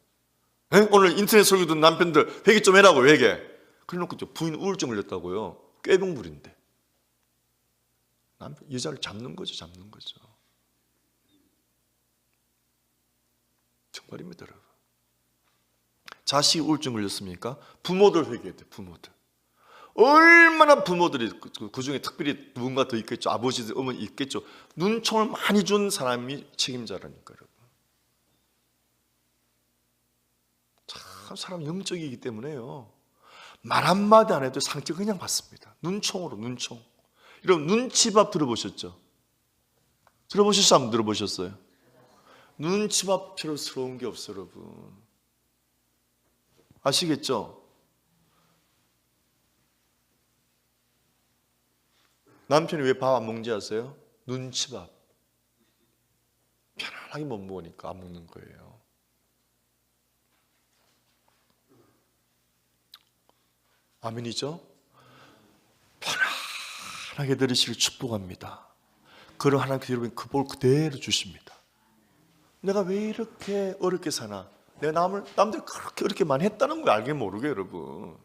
오늘 인터넷 설교 듣는 남편들 회개 좀 해라고 회개. 그래놓고 부인 우울증 걸렸다고요. 꾀병물인데. 남편 여자를 잡는 거죠. 정말입니다 여러분. 자식이 우울증 걸렸습니까? 부모들 회개해야 돼. 부모들. 얼마나 부모들이 그중에 특별히 누군가 더 있겠죠. 아버지들, 어머니 있겠죠. 눈총을 많이 준 사람이 책임자라니까 여러분. 참 사람 영적이기 때문에요. 말 한마디 안 해도 상처 그냥 받습니다. 눈총으로 눈총. 여러분 눈치밥 들어보셨죠? 들어보셨어요? 안 들어보셨어요? 눈치밥처럼 스러운 게 없어요 여러분. 아시겠죠? 남편이 왜 밥 안 먹는지 아세요? 눈치밥. 편안하게 못 먹으니까 안 먹는 거예요. 아멘이죠? 편안하게 들으시길 축복합니다. 그럼 하나님께서 여러분 그 볼 그대로 주십니다. 내가 왜 이렇게 어렵게 사나? 내가 남들 그렇게 어렵게 많이 했다는 걸 알게 모르게 여러분.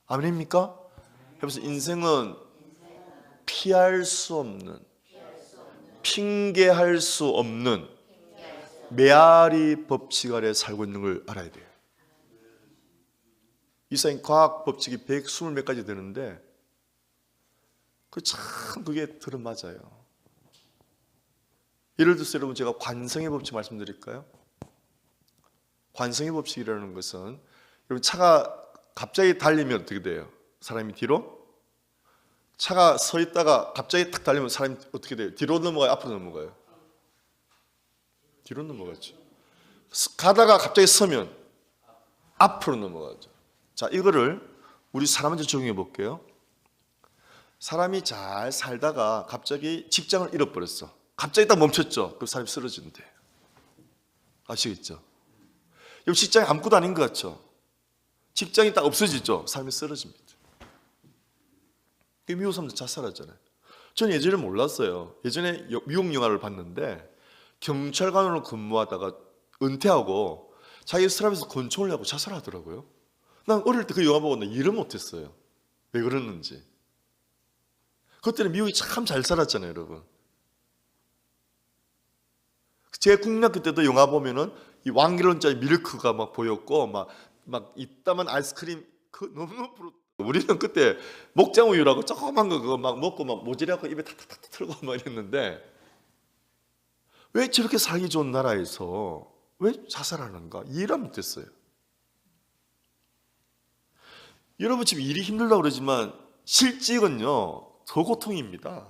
아멘입니까? 그래서 인생은 피할 수 없는, 핑계할 수 없는 메아리 법칙 아래 살고 있는 걸 알아야 돼요. 이사인 과학 법칙이 120 몇 가지 되는데 그게 들어맞아요. 예를 들어서 여러분 제가 관성의 법칙 말씀드릴까요? 관성의 법칙이라는 것은 여러분 차가 갑자기 달리면 어떻게 돼요? 사람이 뒤로? 차가 서 있다가 갑자기 탁 달리면 사람이 어떻게 돼요? 뒤로 넘어가요? 앞으로 넘어가요? 뒤로 넘어가죠. 가다가 갑자기 서면 앞으로 넘어가죠. 자, 이거를 우리 사람한테 적용해 볼게요. 사람이 잘 살다가 갑자기 직장을 잃어버렸어. 갑자기 딱 멈췄죠. 그럼 사람이 쓰러진대. 아시겠죠? 여기 직장이 아무것도 아닌 것 같죠? 직장이 딱 없어지죠. 사람이 쓰러집니다. 미국 사람들 자살하잖아요. 저는 예전에 몰랐어요. 예전에 미국 영화를 봤는데 경찰관으로 근무하다가 은퇴하고 자기 스트랩에서 권총을 하고 자살하더라고요. 난 어릴 때 그 영화 보고 나 이해를 못했어요. 왜 그랬는지. 그때는 미국이 참 잘 살았잖아요, 여러분. 제 국민학교 때도 영화 보면은 이 왕기론짜리 밀크가 막 보였고 막 이따만 아이스크림 너무 부러. 우리는 그때 목장우유라고 조그만 거 그거 막 먹고 막 모질하고 입에 탁탁탁 틀고 막 이랬는데 왜 저렇게 살기 좋은 나라에서 왜 자살하는가 이해를 못했어요. 여러분 지금 일이 힘들다고 그러지만 실직은요 더 고통입니다.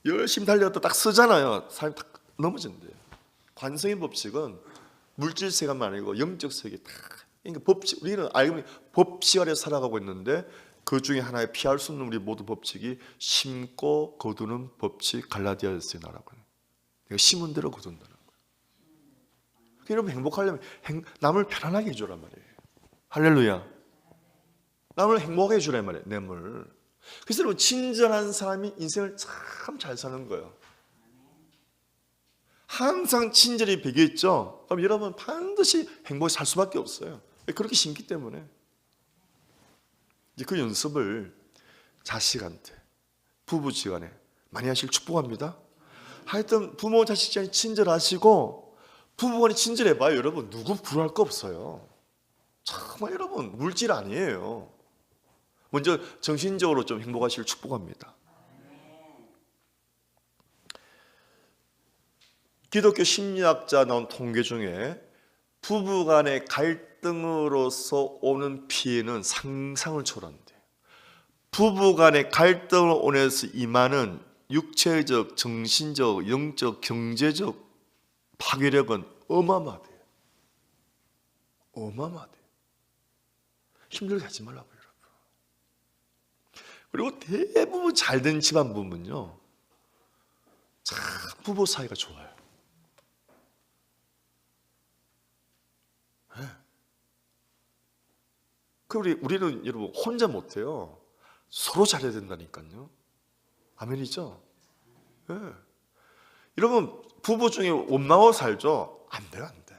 열심히 달려갔다 딱 쓰잖아요. 사람이 딱 넘어진대요. 관성의 법칙은 물질 세계만 아니고 영적 세계 다. 그러니까 법칙 우리는 알고 보니 법칙 아래 살아가고 있는데 그 중에 하나의 피할 수 없는 우리 모든 법칙이 심고 거두는 법칙 갈라디아서에 나라고요. 내가 심은 대로 거둔다는 거예요. 여러분 행복하려면 남을 편안하게 해주란 말이에요. 할렐루야. 남을 행복하게 해주란 말이에요. 남을. 그래서 여러분 친절한 사람이 인생을 참 잘 사는 거예요. 항상 친절이 배겠죠. 그럼 여러분 반드시 행복히 살 수밖에 없어요. 그렇게 심기 때문에 이제 그 연습을 자식한테 부부지간에 많이 하시길 축복합니다. 하여튼 부모 자식간에 친절하시고 부부간에 친절해봐요. 여러분 누구 부러워할 거 없어요. 정말 여러분 물질 아니에요. 먼저 정신적으로 좀 행복하시길 축복합니다. 기독교 심리학자 나온 통계 중에 부부간의 갈등으로서 오는 피해는 상상을 초월한대요. 부부간의 갈등으로 인해서 임하는 육체적, 정신적, 영적, 경제적 파괴력은 어마어마하대요. 어마어마하대요. 힘들게 하지 말라고요, 여러분. 그리고 대부분 잘된 집안 부부는요, 참 부부 사이가 좋아요. 네. 우리는 여러분 혼자 못해요. 서로 잘해야 된다니까요. 아멘이죠? 네. 여러분 부부 중에 원망하고 살죠? 안 돼요, 안 돼.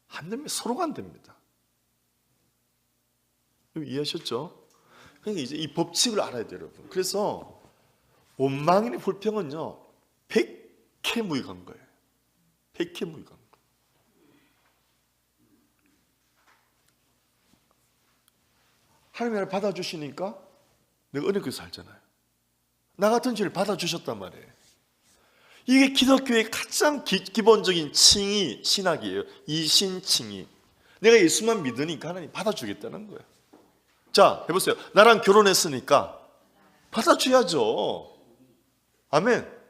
안 됩니다. 서로가 안 됩니다. 이해하셨죠? 그러니까 이제 이 법칙을 알아야 돼요, 여러분. 그래서 원망이나 불평은요, 백해무익한 거예요. 백해무익한 거예요. 하나님이 나를 받아주시니까 내가 은혜롭게 살잖아요. 나 같은 죄를 받아주셨단 말이에요. 이게 기독교의 가장 기본적인 칭의 신학이에요. 이신칭의. 내가 예수만 믿으니까 하나님 받아주겠다는 거예요. 자, 해보세요. 나랑 결혼했으니까 받아줘야죠. 아멘.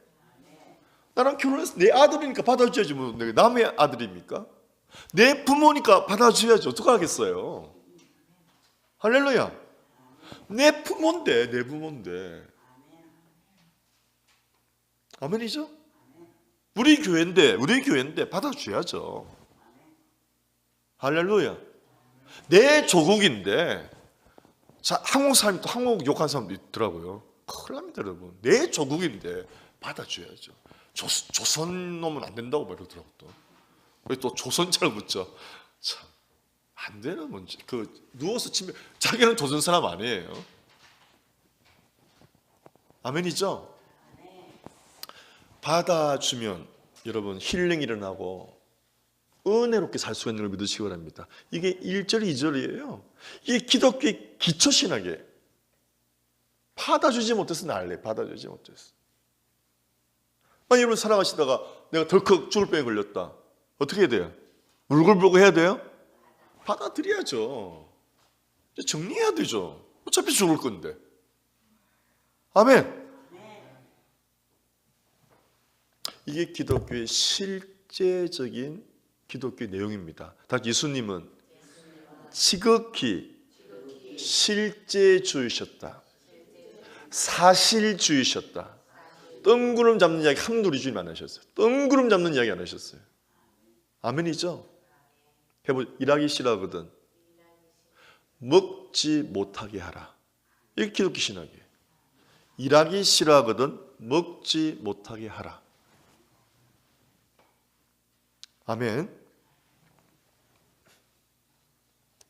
나랑 결혼해서 내 아들이니까 받아줘야지. 뭐 내가 남의 아들입니까? 내 부모니까 받아줘야지. 어떡하겠어요? 할렐루야. 내 부모인데, 내 부모인데. 아멘이죠? 우리 교회인데 받아줘야죠. 할렐루야. 내 조국인데, 자, 한국 사람이 또 한국 욕하는 사람도 있더라고요. 큰일 납니다, 여러분. 내 조국인데 받아줘야죠. 조선 놈은 안 된다고 말하더라고 또. 왜 또 조선자를 붙여? 참, 안 되는 문제. 누워서 치면 자기는 조선 사람 아니에요. 아멘이죠? 받아주면 여러분 힐링이 일어나고 은혜롭게 살 수가 있는 걸 믿으시기 바랍니다. 이게 1절, 2절이에요. 이게 기독교의 기초신학이에요. 받아주지 못해서 난리, 받아주지 못해서. 만약 여러분 살아가시다가 내가 덜컥 죽을 병에 걸렸다. 어떻게 해야 돼요? 울고불고 해야 돼요? 받아들여야죠. 정리해야 되죠. 어차피 죽을 건데. 아멘. 이게 기독교의 실제적인 기독교의 내용입니다. 단 예수님은 지극히 실제주의셨다. 사실주의셨다. 뜬구름 잡는 이야기 한두 주님 안 하셨어요. 뜬구름 잡는 이야기 안 하셨어요. 아멘이죠? 일하기 싫어하거든 먹지 못하게 하라. 이게 기독교 신학이에요. 일하기 싫어하거든 먹지 못하게 하라. 아멘.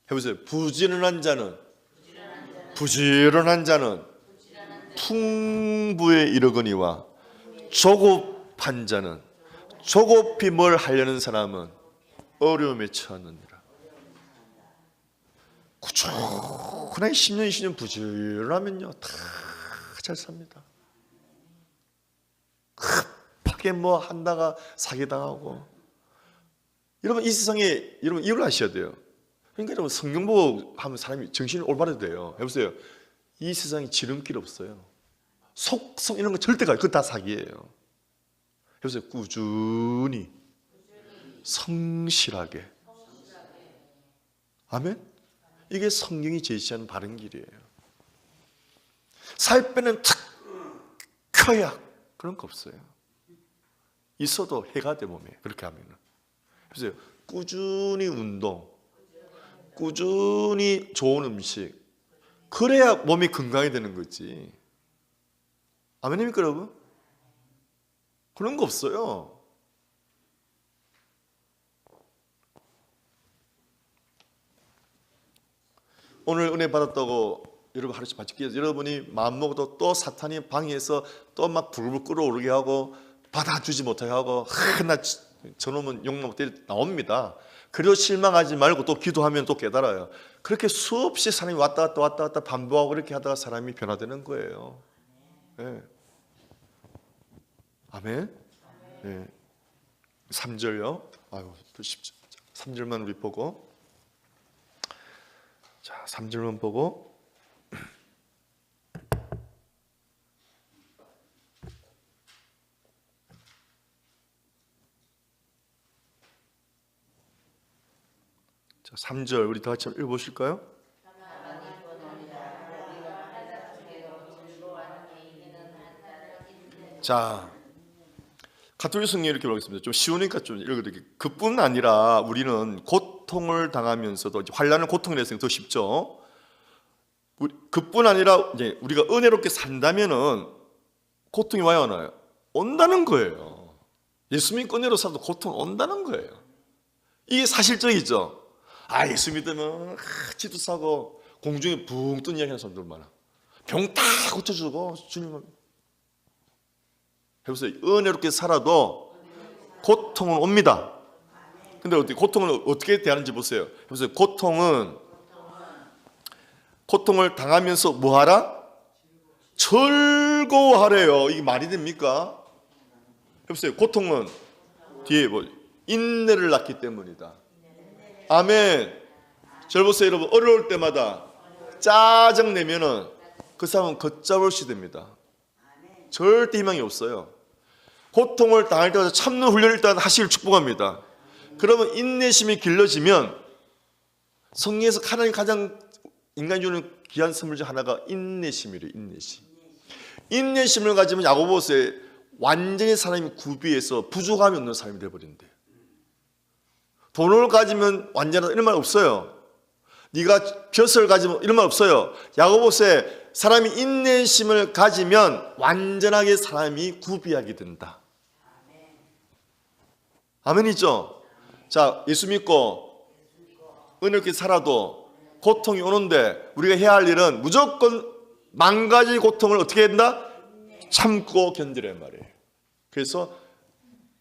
해보세요. 부지런한 자는 풍부에 이르거니와 조급한 자는, 조급히 뭘 하려는 사람은 어려움에 처하느니라. 꾸준하게 10년 20년 부지런하면요 다 잘 삽니다. 급하게 뭐 한다가 사기당하고. 여러분 이 세상에 여러분 이걸 아셔야 돼요. 그러니까 여러분 성경 보고 하면 사람이 정신이 올바르게 돼요. 해보세요. 이 세상에 지름길 없어요. 속성 이런 거 절대 가요. 그거 다 사기예요. 해보세요. 꾸준히 성실하게. 아멘. 이게 성경이 제시하는 바른 길이에요. 살 빼는 특허약 그런 거 없어요. 있어도 해가 돼 몸에 그렇게 하면은. 보세요. 꾸준히 운동, 꾸준히 좋은 음식, 그래야 몸이 건강이 되는 거지. 아멘입니까 여러분? 그런 거 없어요. 오늘 은혜 받았다고 여러분 하루씩 바치기 위해서 여러분이 마음먹어도 또 사탄이 방해해서 또 막 불불 끓어오르게 하고 받아주지 못하게 하고 나 저놈은 욕먹 때리 나옵니다. 그래도 실망하지 말고 또 기도하면 또 깨달아요. 그렇게 수없이 사람이 왔다 갔다 반복하고 그렇게 하다가 사람이 변화되는 거예요. 네. 아멘. 네. 3절요. 아유, 또 쉽죠. 3절만 우리 보고. 자, 3절만 보고. 자, 3절 우리 다 같이 한번 읽어보실까요? 자, 가톨릭 성경 이렇게 보겠습니다. 좀 쉬우니까 좀 읽어드릴게요. 그뿐 아니라 우리는 고통을 당하면서도, 환난을 고통을 했으니까 더 쉽죠. 그뿐 아니라 이제 우리가 은혜롭게 산다면은 고통이 와요, 안 와요? 온다는 거예요. 예수 믿고 은혜로 살아도 고통 온다는 거예요. 이게 사실적이죠. 아, 예수 믿으면 지도 싸고 공중에 붕 뜬 이야기하는 사람들 많아. 병 다 고쳐주고 주님은. 해보세요. 은혜롭게 살아도 고통은 옵니다. 근데 어떻게 고통을 어떻게 대하는지 보세요. 해보세요. 고통을 당하면서 뭐하라? 즐거워하래요. 이게 말이 됩니까? 해보세요. 고통은 뒤에 뭐 인내를 낳기 때문이다. 아멘. 절 보세요 여러분. 어려울 때마다 짜증내면은 그 사람은 걷잡을시 됩니다. 절대 희망이 없어요. 고통을 당할 때마다 참는 훈련을 일단 하시길 축복합니다. 그러면 인내심이 길러지면 성경에서 하나님 가장 인간이 주는 귀한 선물 중 하나가 인내심이래요. 인내심을 가지면 야고보서에 완전히 사람이 구비해서 부족함이 없는 사람이 되어버린대. 돈을 가지면 완전하다 이런 말 없어요. 네가 벼슬을 가지면 이런 말 없어요. 야고보서에 사람이 인내심을 가지면 완전하게 사람이 구비하게 된다. 아멘이죠? 자, 예수 믿고 은혜롭게 살아도 고통이 오는데 우리가 해야 할 일은 무조건 만 가지 고통을 어떻게 한다? 참고 견디란 말이에요. 그래서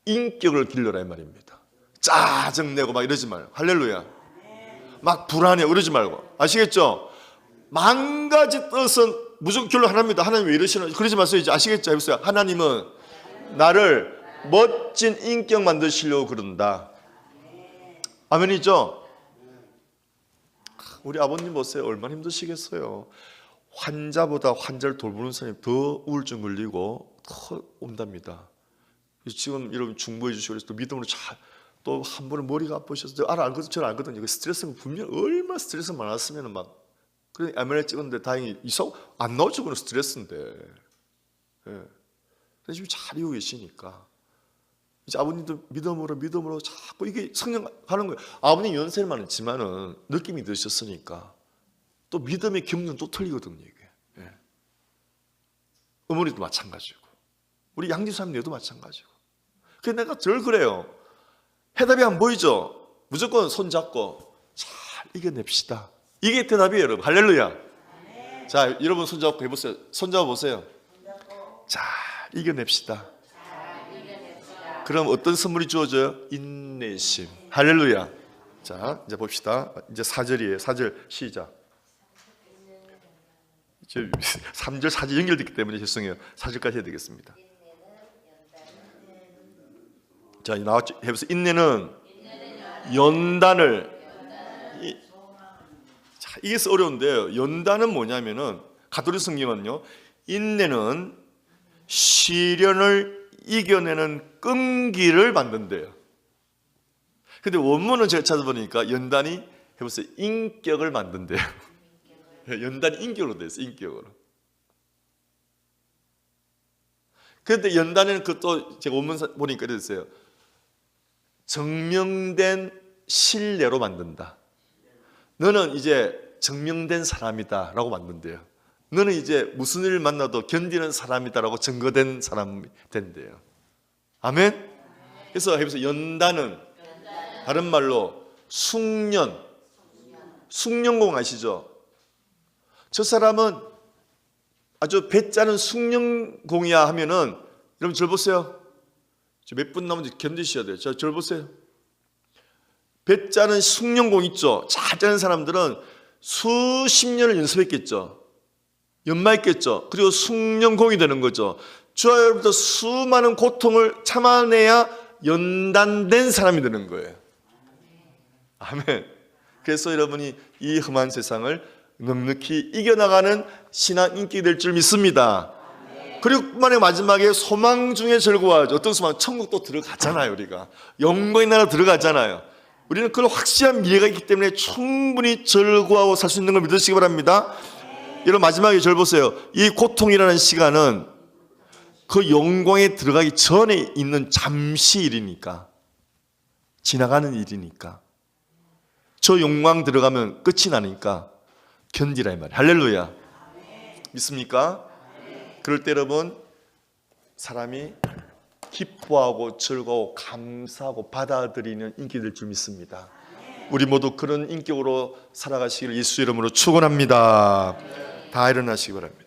인격을 길러라 이 말입니다. 짜증내고 막 이러지 말고. 할렐루야. 막 불안해 이러지 말고. 아시겠죠? 만 가지 뜻은 무조건 결론 하나입니다. 하나님 왜 이러시나 그러지 마세요. 이제 아시겠죠? 해보세요. 하나님은 나를 멋진 인격 만드시려고 그런다. 아멘이죠? 우리 아버님 보세요. 얼마나 힘드시겠어요. 환자보다 환자를 돌보는 사람이 더 우울증 걸리고 더 온답니다. 지금 여러분 중보해 주시고 그래서 또 믿음으로 잘 또 한 번은 머리가 아프셔서 저는 알거든요. 스트레스는 분명 얼마나 스트레스 많았으면 막 그래 MRI 찍었는데 다행히 이상 안 나오죠. 그건 스트레스인데. 예. 지금 잘 이고 계시니까 이제 아버님도 믿음으로 자꾸 이게 성령 가는 거예요. 아버님 연세는 많지만은 느낌이 드셨으니까 또 믿음의 경륜 또 틀리거든요. 이게. 예. 어머니도 마찬가지고 우리 양지사님네도 마찬가지고. 그래서 내가 늘 그래요. 해답이 안 보이죠? 무조건 손잡고 잘 이겨냅시다. 이게 대답이에요, 여러분. 할렐루야. 자, 여러분 손잡고 해보세요. 손잡아 보세요. 잘 이겨냅시다. 그럼 어떤 선물이 주어져요? 인내심. 할렐루야. 자, 이제 봅시다. 이제 4절이에요. 4절 시작. 3절 4절 연결됐기 때문에 죄송해요. 4절까지 해야 되겠습니다. 자, 나왔죠? 해보세요. 인내는 연단을. 자, 이게 어려운데요. 연단은 뭐냐면은 가톨릭 성경은요, 인내는 시련을 이겨내는 끈기를 만든대요. 근데 원문은 제가 찾아보니까 연단이 해보세요. 인격을 만든대요. 연단이 인격으로 되어 있어요. 인격으로. 그런데 연단에는 그것도 제가 원문 보니까 이렇게 됐어요. 증명된 신뢰로 만든다. 너는 이제 증명된 사람이다 라고 만든대요. 너는 이제 무슨 일을 만나도 견디는 사람이다 라고 증거된 사람이 된대요. 아멘? 그래서 해보세요. 연단은 다른 말로 숙련. 숙련공 아시죠? 저 사람은 아주 배짜는 숙련공이야 하면은 여러분 절 보세요. 몇 분 남은지 견디셔야 돼요. 절 보세요. 배짜는 숙련공 있죠. 잘 짜는 사람들은 수십 년을 연습했겠죠. 연마했겠죠. 그리고 숙련공이 되는 거죠. 저와 여러분도 수많은 고통을 참아내야 연단된 사람이 되는 거예요. 아멘. 그래서 여러분이 이 험한 세상을 넉넉히 이겨나가는 신앙 인격이 될 줄 믿습니다. 그리고 뿐만 아니라 마지막에 소망 중에 즐거워하죠. 어떤 소망? 천국도 들어가잖아요. 우리가 영광의 나라 들어가잖아요. 우리는 그런 확실한 미래가 있기 때문에 충분히 즐거워하고 살 수 있는 걸 믿으시기 바랍니다. 여러분 마지막에 절 보세요. 이 고통이라는 시간은 그 영광에 들어가기 전에 있는 잠시 일이니까, 지나가는 일이니까, 저 영광 들어가면 끝이 나니까 견디라 이 말이에요. 할렐루야. 믿습니까? 그럴 때 여러분 사람이 기뻐하고 즐거워 감사하고 받아들이는 인격이 될 줄 믿습니다. 우리 모두 그런 인격으로 살아가시기를 예수 이름으로 축원합니다. 다 일어나시기 바랍니다.